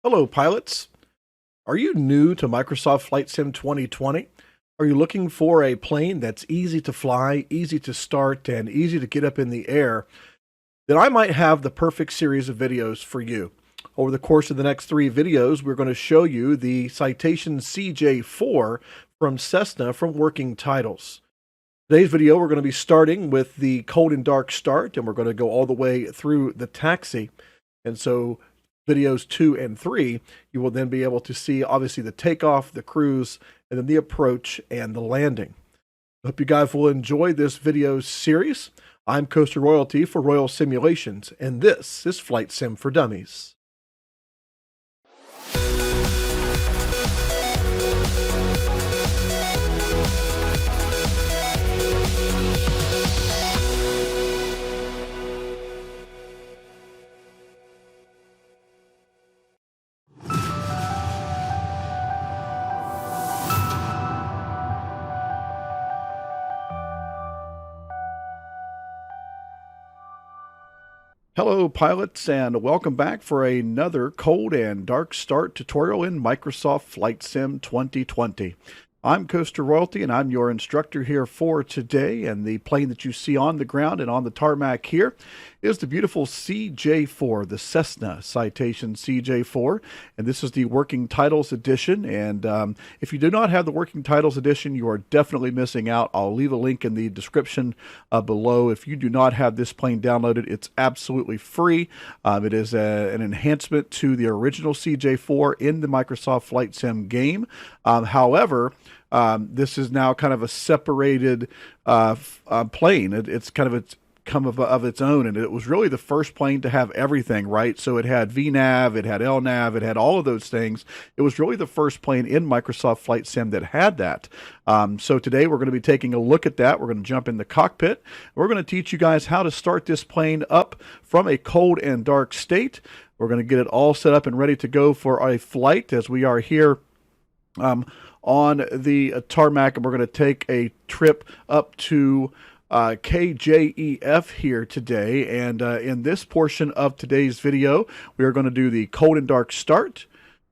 Hello, pilots. Are you new to Microsoft Flight Sim 2020? Are you looking for a plane that's easy to fly, easy to start, and easy to get up in the air? Then I might have the perfect series of videos for you. Over the course of the next 3 videos, we're going to show you the Citation CJ4 from Cessna from Working Titles. Today's video, we're going to be starting with the cold and dark start, and we're going to go all the way through the taxi. And so videos 2 and 3, you will then be able to see obviously the takeoff, the cruise, and then the approach and the landing. I hope you guys will enjoy this video series. I'm Coaster Royalty for Royal Simulations, and this is Flight Sim for Dummies. Hello pilots, and welcome back for another cold and dark start tutorial in Microsoft Flight Sim 2020. I'm Coaster Royalty, and I'm your instructor here for today, and the plane that you see on the ground and on the tarmac here is the beautiful CJ4, the Cessna Citation CJ4, and this is the Working Titles Edition. And if you do not have the Working Titles Edition, you are definitely missing out. I'll leave a link in the description below. If you do not have this plane downloaded, it's absolutely free. It is an enhancement to the original CJ4 in the Microsoft Flight Sim game. However, this is now kind of a separated plane. It's kind of come of its own, and it was really the first plane to have everything, right? So it had VNAV, it had LNAV, it had all of those things. It was really the first plane in Microsoft Flight Sim that had that. So today we're going to be taking a look at that. We're going to jump in the cockpit. We're going to teach you guys how to start this plane up from a cold and dark state. We're going to get it all set up and ready to go for a flight as we are here on the tarmac, and we're going to take a trip up to KJEF here today. And in this portion of today's video, we are going to do the cold and dark start,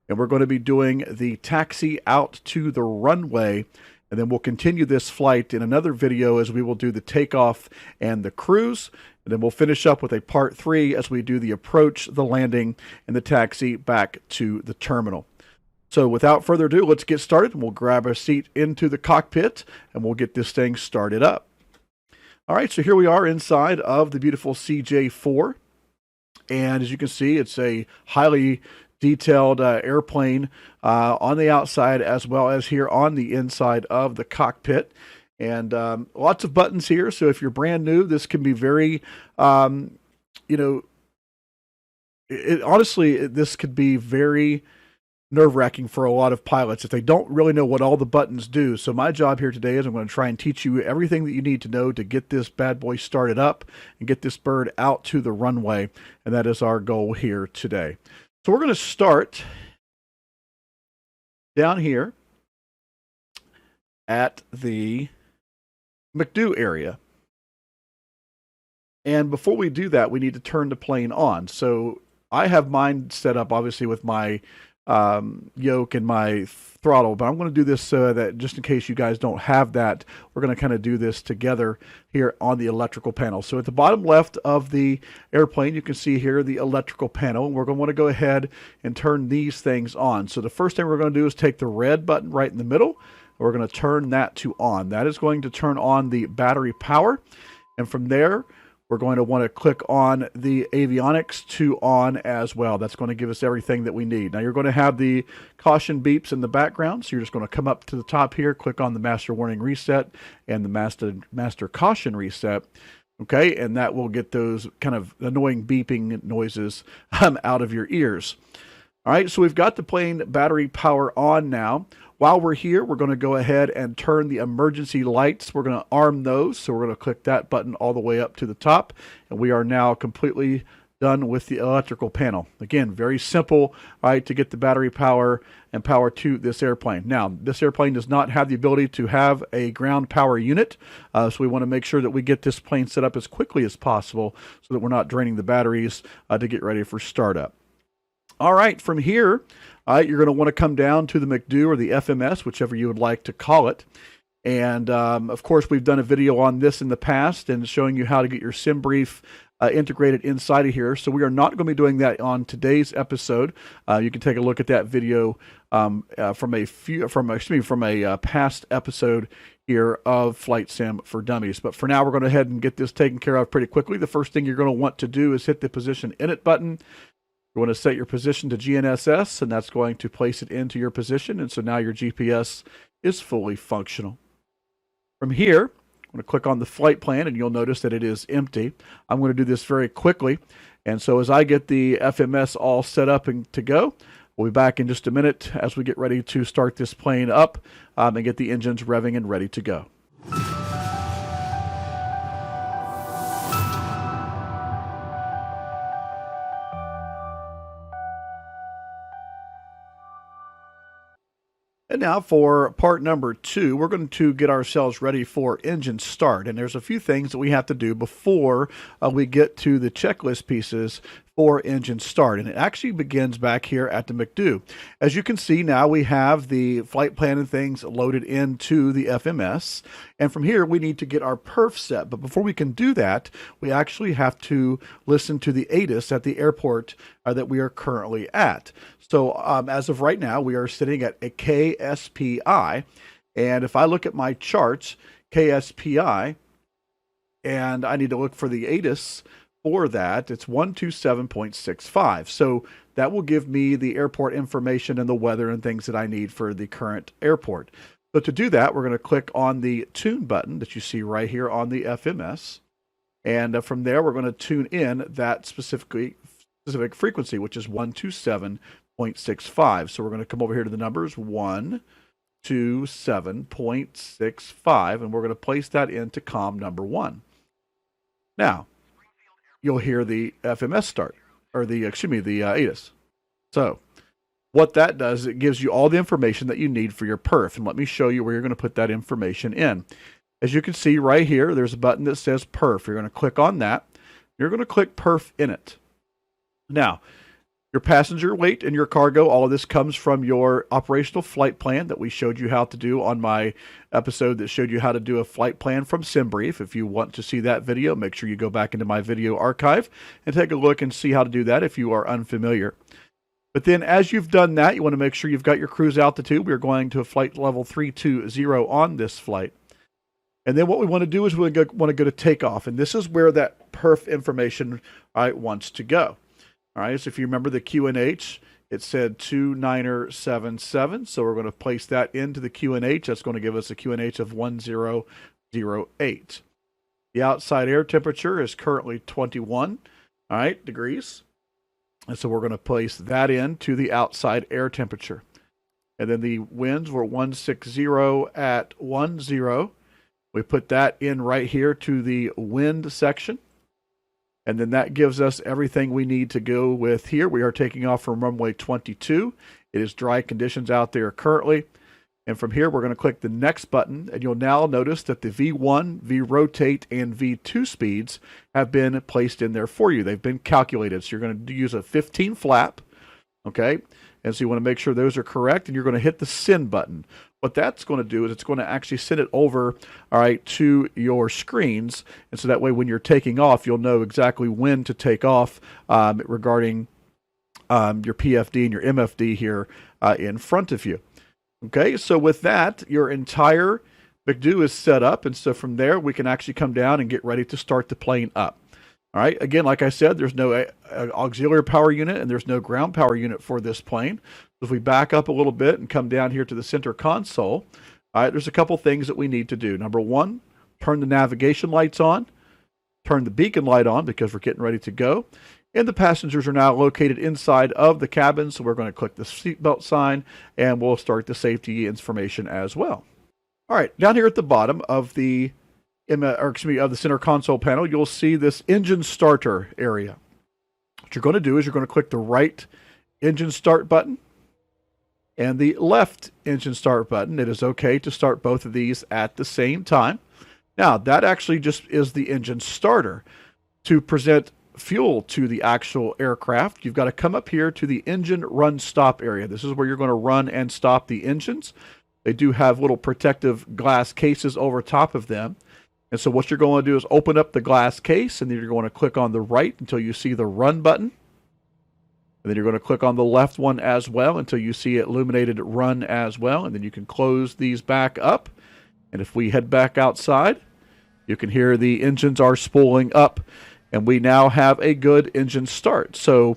and we're going to be doing the taxi out to the runway, and then we'll continue this flight in another video as we will do the takeoff and the cruise, and then we'll finish up with a part 3 as we do the approach, the landing, and the taxi back to the terminal. So without further ado, let's get started, and we'll grab a seat into the cockpit, and we'll get this thing started up. All right, so here we are inside of the beautiful CJ4, and as you can see, it's a highly detailed airplane on the outside as well as here on the inside of the cockpit, and lots of buttons here. So if you're brand new, this can be very, honestly, this could be very nerve-wracking for a lot of pilots if they don't really know what all the buttons do. So my job here today is I'm going to try and teach you everything that you need to know to get this bad boy started up and get this bird out to the runway, and that is our goal here today. So we're going to start down here at the McDo area. And before we do that, we need to turn the plane on. So I have mine set up obviously with my yoke and my throttle, but I'm going to do this so that just in case you guys don't have that, we're going to kind of do this together here on the electrical panel. So at the bottom left of the airplane, you can see here the electrical panel, and we're going to want to go ahead and turn these things on. So the first thing we're going to do is take the red button right in the middle, and we're going to turn that to on. That is going to turn on the battery power, and from there we're going to want to click on the avionics to on as well. That's going to give us everything that we need. Now you're going to have the caution beeps in the background, so you're just going to come up to the top here, click on the master warning reset and the master caution reset. Okay, and that will get those kind of annoying beeping noises out of your ears. All right, so we've got the plane battery power on now. While we're here, we're going to go ahead and turn the emergency lights. We're going to arm those, so we're going to click that button all the way up to the top, and we are now completely done with the electrical panel. Again, very simple, right, to get the battery power and power to this airplane. Now, this airplane does not have the ability to have a ground power unit, so we want to make sure that we get this plane set up as quickly as possible so that we're not draining the batteries to get ready for startup. All right, from here, you're going to want to come down to the McDo or the FMS, whichever you would like to call it. And of course, we've done a video on this in the past and showing you how to get your SimBrief integrated inside of here. So we are not going to be doing that on today's episode. You can take a look at that video from a past episode here of Flight Sim for Dummies. But for now, we're going to head and get this taken care of pretty quickly. The first thing you're going to want to do is hit the Position Init button. You want to set your position to GNSS, and that's going to place it into your position. And so now your GPS is fully functional. From here, I'm going to click on the flight plan, and you'll notice that it is empty. I'm going to do this very quickly. And so as I get the FMS all set up and to go, we'll be back in just a minute as we get ready to start this plane up and get the engines revving and ready to go. And now for part number 2, we're going to get ourselves ready for engine start. And there's a few things that we have to do before we get to the checklist pieces for engine start. And it actually begins back here at the McDo. As you can see now, we have the flight plan and things loaded into the FMS. And from here, we need to get our perf set. But before we can do that, we actually have to listen to the ATIS at the airport that we are currently at. So as of right now, we are sitting at a KSPI. And if I look at my charts, KSPI, and I need to look for the ATIS for that, it's 127.65. So that will give me the airport information and the weather and things that I need for the current airport. So to do that, we're going to click on the tune button that you see right here on the FMS. And from there, we're going to tune in that specific frequency, which is 127.65. So we're going to come over here to the numbers 127.65, and we're going to place that into COM number 1. Now, you'll hear the FMS start, or the ATIS. So what that does, it gives you all the information that you need for your perf. And let me show you where you're going to put that information in. As you can see right here, there's a button that says perf. You're going to click on that. You're going to click perf init. Now, your passenger weight and your cargo, all of this comes from your operational flight plan that we showed you how to do on my episode that showed you how to do a flight plan from SimBrief. If you want to see that video, make sure you go back into my video archive and take a look and see how to do that if you are unfamiliar. But then as you've done that, you want to make sure you've got your cruise altitude. We're going to flight level 320 on this flight. And then what we want to do is we want to go to takeoff. And this is where that perf information wants to go. All right, so if you remember the QNH, it said 2977. So we're going to place that into the QNH. That's going to give us a QNH of 1008. The outside air temperature is currently 21 degrees. And so we're going to place that into the outside air temperature. And then the winds were 160 at 10. We put that in right here to the wind section. And then that gives us everything we need to go with here. We are taking off from runway 22. It is dry conditions out there currently. And from here, we're going to click the next button. And you'll now notice that the V1, V-rotate, and V2 speeds have been placed in there for you. They've been calculated. So you're going to use a 15 flap. Okay. And so you want to make sure those are correct. And you're going to hit the send button. What that's going to do is it's going to actually send it over, to your screens. And so that way when you're taking off, you'll know exactly when to take off regarding your PFD and your MFD here in front of you. Okay, so with that, your entire McDo is set up. And so from there, we can actually come down and get ready to start the plane up. All right, again, like I said, there's no auxiliary power unit and there's no ground power unit for this plane. If we back up a little bit and come down here to the center console, there's a couple things that we need to do. Number one, turn the navigation lights on, turn the beacon light on because we're getting ready to go. And the passengers are now located inside of the cabin, so we're going to click the seatbelt sign and we'll start the safety information as well. All right, down here at the bottom of the center console panel, you'll see this engine starter area. What you're going to do is you're going to click the right engine start button and the left engine start button. It is okay to start both of these at the same time. Now, that actually just is the engine starter. To present fuel to the actual aircraft, you've got to come up here to the engine run stop area. This is where you're going to run and stop the engines. They do have little protective glass cases over top of them. And so what you're going to do is open up the glass case, and then you're going to click on the right until you see the run button. And then you're going to click on the left one as well until you see it illuminated run as well. And then you can close these back up. And if we head back outside, you can hear the engines are spooling up. And we now have a good engine start. So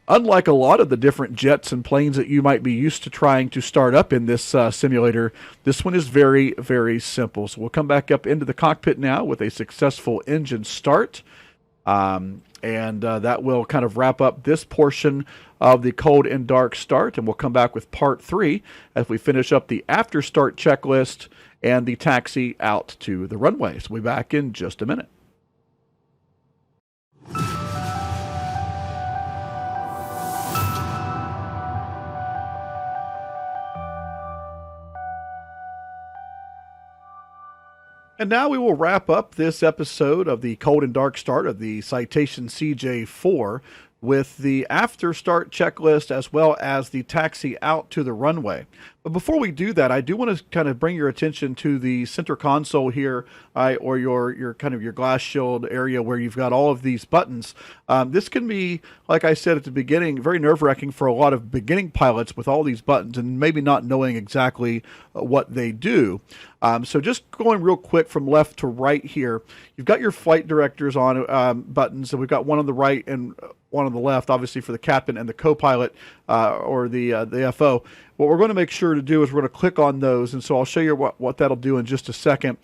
unlike a lot of the different jets and planes that you might be used to trying to start up in this simulator, this one is very, very simple. So we'll come back up into the cockpit now with a successful engine start. And that will kind of wrap up this portion of the cold and dark start. And we'll come back with part 3 as we finish up the after start checklist and the taxi out to the runway. So we'll be back in just a minute. And now we will wrap up this episode of the cold and dark start of the Citation CJ4 with the after start checklist as well as the taxi out to the runway. But before we do that, I do want to kind of bring your attention to the center console here, or your kind of your glass shield area where you've got all of these buttons. This can be, like I said at the beginning, very nerve-wracking for a lot of beginning pilots with all these buttons and maybe not knowing exactly what they do. So just going real quick from left to right here, you've got your flight directors on buttons. So we've got one on the right and one on the left, obviously for the captain and the co-pilot or the FO. What we're going to make sure to do is we're going to click on those, and so I'll show you what that'll do in just a second.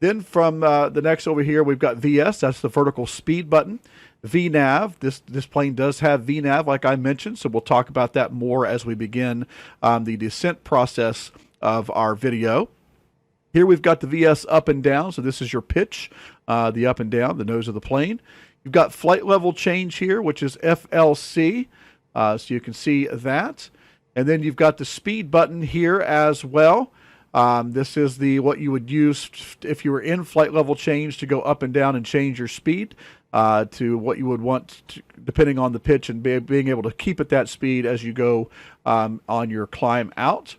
Then from the next over here, we've got VS, that's the vertical speed button. VNAV, this plane does have VNAV like I mentioned, so we'll talk about that more as we begin the descent process of our video. Here we've got the VS up and down, so this is your pitch, the up and down, the nose of the plane. You've got flight level change here, which is FLC, so you can see that. And then you've got the speed button here as well. This is what you would use if you were in flight level change to go up and down and change your speed to what you would want, depending on the pitch, and being able to keep at that speed as you go on your climb out.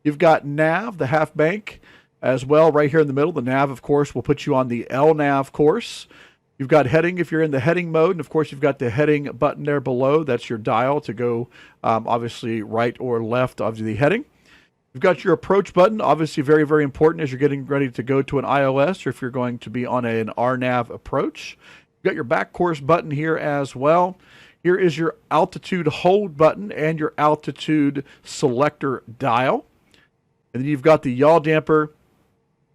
You've got nav, the half bank, as well right here in the middle. The nav, of course, will put you on the LNAV course. You've got heading if you're in the heading mode, and of course you've got the heading button there below. That's your dial to go obviously right or left of the heading. You've got your approach button, obviously very, very important as you're getting ready to go to an ILS or if you're going to be on an RNAV approach. You've got your back course button here as well. Here is your altitude hold button and your altitude selector dial. And then you've got the yaw damper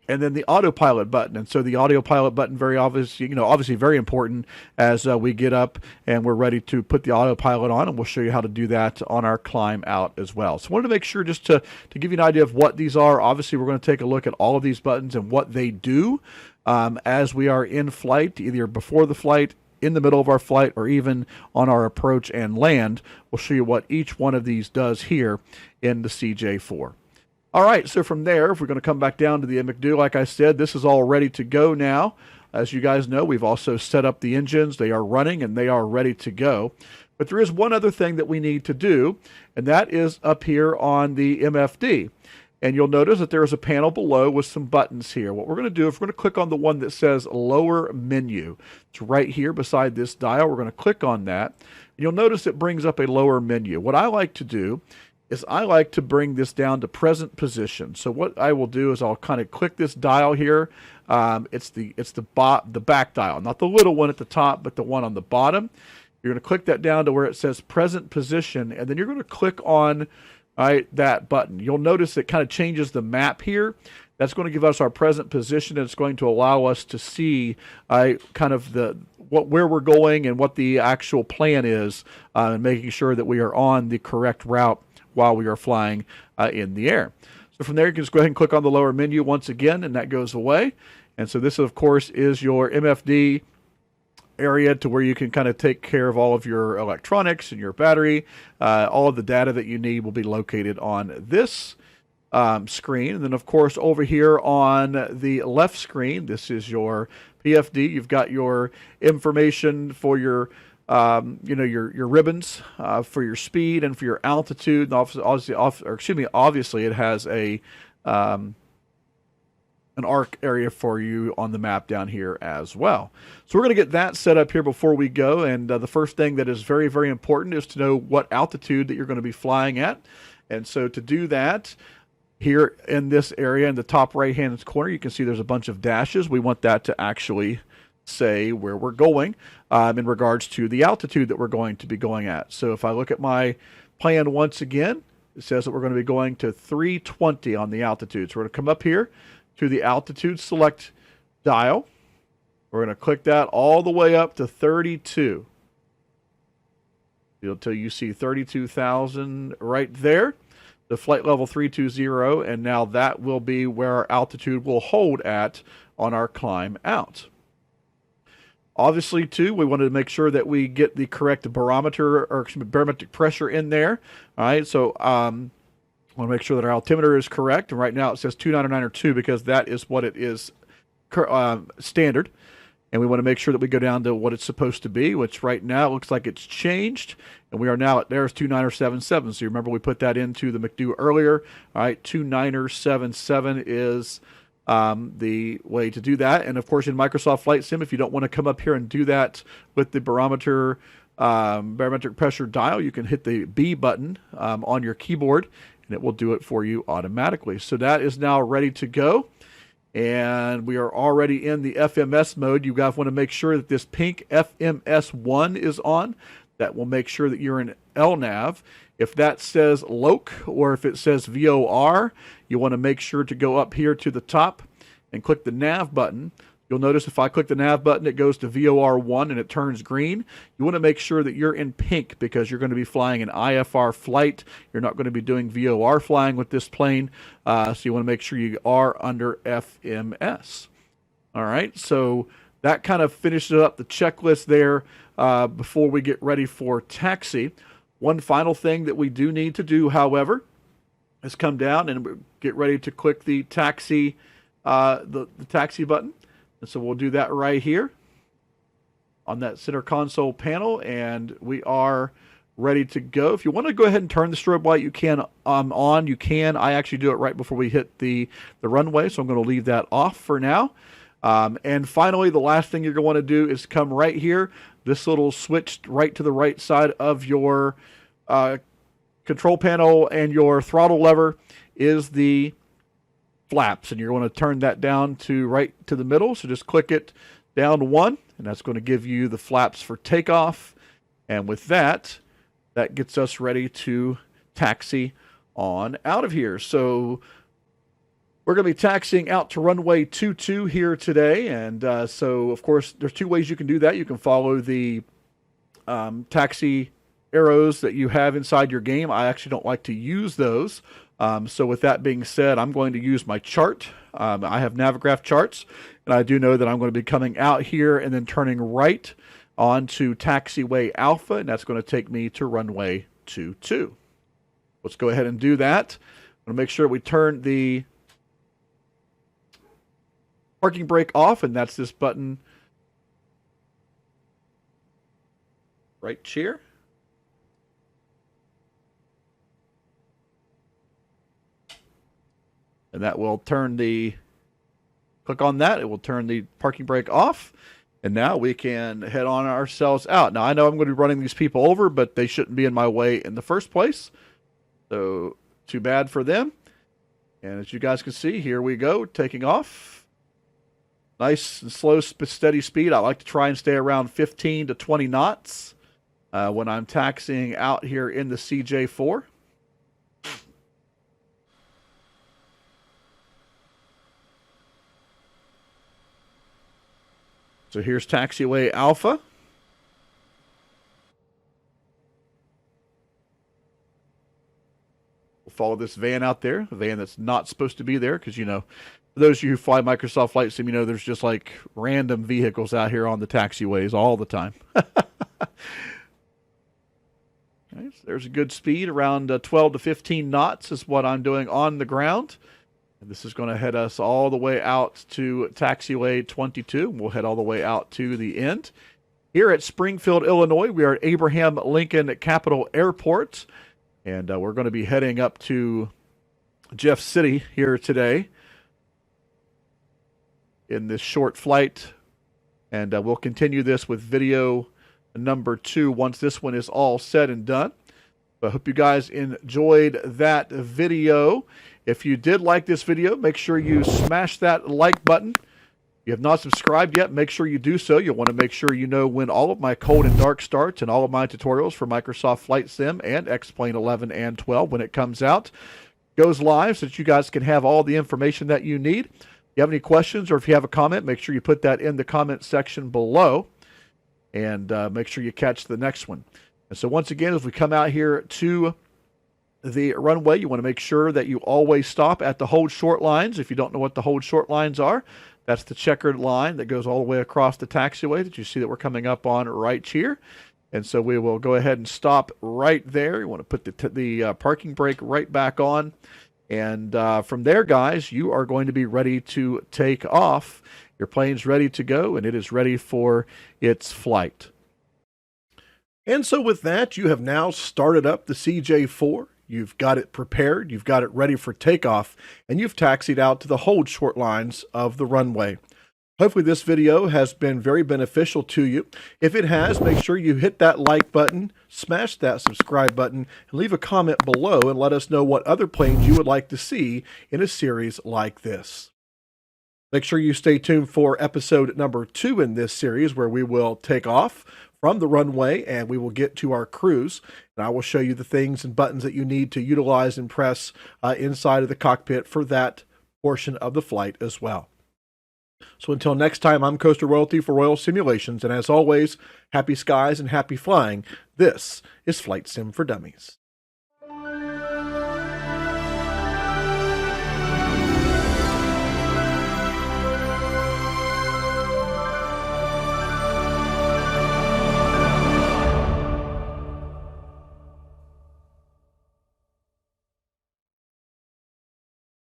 and then the autopilot button. And so the autopilot button, very obvious, obviously very important as we get up and we're ready to put the autopilot on, and we'll show you how to do that on our climb out as well. So I wanted to make sure just to give you an idea of what these are. Obviously, we're going to take a look at all of these buttons and what they do as we are in flight, either before the flight, in the middle of our flight, or even on our approach and land. We'll show you what each one of these does here in the CJ4. All right, so from there, if we're going to come back down to the McDo, like I said, this is all ready to go now. As you guys know, we've also set up the engines. They are running and they are ready to go. But there is one other thing that we need to do, and that is up here on the MFD. And you'll notice that there is a panel below with some buttons here. What we're going to do is we're going to click on the one that says lower menu. It's right here beside this dial. We're going to click on that. And you'll notice it brings up a lower menu. What I like to do is I like to bring this down to present position. So what I will do is I'll kind of click this dial here. It's the back dial, not the little one at the top, but the one on the bottom. You're going to click that down to where it says present position, and then you're going to click on that button. You'll notice it kind of changes the map here. That's going to give us our present position, and it's going to allow us to see kind of where we're going and what the actual plan is, and making sure that we are on the correct route while we are flying in the air. So from there, you can just go ahead and click on the lower menu once again, and that goes away. And so this, of course, is your MFD area to where you can kind of take care of all of your electronics and your battery. All of the data that you need will be located on this screen. And then, of course, over here on the left screen, this is your PFD. You've got your information for your your ribbons for your speed and for your altitude. And obviously, it has a an arc area for you on the map down here as well. So we're going to get that set up here before we go. And the first thing that is very, very important is to know what altitude that you're going to be flying at. And so to do that, here in this area in the top right-hand corner, you can see there's a bunch of dashes. We want that to actually say where we're going in regards to the altitude that we're going to be going at. So if I look at my plan once again, it says that we're going to be going to 320 on the altitude. So we're going to come up here to the altitude select dial. We're going to click that all the way up to 32. Until you see 32,000 right there. The flight level 320, and now that will be where our altitude will hold at on our climb out. Obviously, too, we wanted to make sure that we get the correct barometer or barometric pressure in there. All right, so I want to make sure that our altimeter is correct. And right now it says 299.2 because that is what it is standard. And we want to make sure that we go down to what it's supposed to be, which right now looks like it's changed. And we are now at there's 29977. So you remember we put that into the McDo earlier. All right, 29977 is the way to do that. And of course, in Microsoft Flight Sim, if you don't want to come up here and do that with the barometric pressure dial, you can hit the B button on your keyboard, and it will do it for you automatically. So that is now ready to go. And we are already in the FMS mode. You guys want to make sure that this pink FMS1 is on. That will make sure that you're in LNAV. If that says LOC or if it says VOR, you want to make sure to go up here to the top and click the nav button. You'll notice if I click the nav button, it goes to VOR1 and it turns green. You want to make sure that you're in pink because you're going to be flying an IFR flight. You're not going to be doing VOR flying with this plane. So you want to make sure you are under FMS. All right, so that kind of finishes up the checklist there before we get ready for taxi. One final thing that we do need to do, however, is come down and get ready to click the taxi, the taxi button. And so we'll do that right here on that center console panel, and we are ready to go. If you want to go ahead and turn the strobe light, you can on. You can. I actually do it right before we hit the runway, so I'm going to leave that off for now. And finally, the last thing you're going to want to do is come right here. This little switch right to the right side of your control panel and your throttle lever is the flaps, and you're going to turn that down to right to the middle. So just click it down one, and that's going to give you the flaps for takeoff. And with that, that gets us ready to taxi on out of here. So we're going to be taxiing out to runway 22 here today. And so, of course, there's two ways you can do that. You can follow the taxi arrows that you have inside your game. I actually don't like to use those. So with that being said, I'm going to use my chart. I have Navigraph charts, and I do know that I'm going to be coming out here and then turning right onto taxiway Alpha, and that's going to take me to runway 22. Let's go ahead and do that. I'm going to make sure we turn the parking brake off, and that's this button right here. And that will turn click on that, it will turn the parking brake off. And now we can head on ourselves out. Now, I know I'm going to be running these people over, but they shouldn't be in my way in the first place. So, too bad for them. And as you guys can see, here we go, taking off. Nice and slow, steady speed. I like to try and stay around 15 to 20 knots when I'm taxiing out here in the CJ4. So here's taxiway Alpha. We'll follow this van out there, a van that's not supposed to be there because, you know, for those of you who fly Microsoft Flight Sim, you know there's just like random vehicles out here on the taxiways all the time. Okay, so there's a good speed, around 12 to 15 knots is what I'm doing on the ground. This is going to head us all the way out to taxiway 22. We'll head all the way out to the end. Here at Springfield, Illinois, we are at Abraham Lincoln Capital Airport, and we're going to be heading up to Jeff City here today in this short flight, and we'll continue this with video number 2 once this one is all said and done. I hope you guys enjoyed that video. If you did like this video, make sure you smash that like button. If you have not subscribed yet, make sure you do so. You'll want to make sure you know when all of my cold and dark starts and all of my tutorials for Microsoft Flight Sim and X-Plane 11 and 12 when it comes out goes live, so that you guys can have all the information that you need. If you have any questions or if you have a comment, make sure you put that in the comment section below, and make sure you catch the next one. And so once again, as we come out here to the runway, you want to make sure that you always stop at the hold short lines. If you don't know what the hold short lines are, that's the checkered line that goes all the way across the taxiway that you see that we're coming up on right here. And so we will go ahead and stop right there. You want to put the parking brake right back on. And from there, guys, you are going to be ready to take off. Your plane's ready to go, and it is ready for its flight. And so with that, you have now started up the CJ4. You've got it prepared, you've got it ready for takeoff, and you've taxied out to the hold short lines of the runway. Hopefully this video has been very beneficial to you. If it has, make sure you hit that like button, smash that subscribe button, and leave a comment below and let us know what other planes you would like to see in a series like this. Make sure you stay tuned for episode number 2 in this series, where we will take off from the runway and we will get to our cruise, and I will show you the things and buttons that you need to utilize and press inside of the cockpit for that portion of the flight as well. So until next time, I'm Coaster Royalty for Royal Simulations, and as always, happy skies and happy flying. This is Flight Sim for Dummies.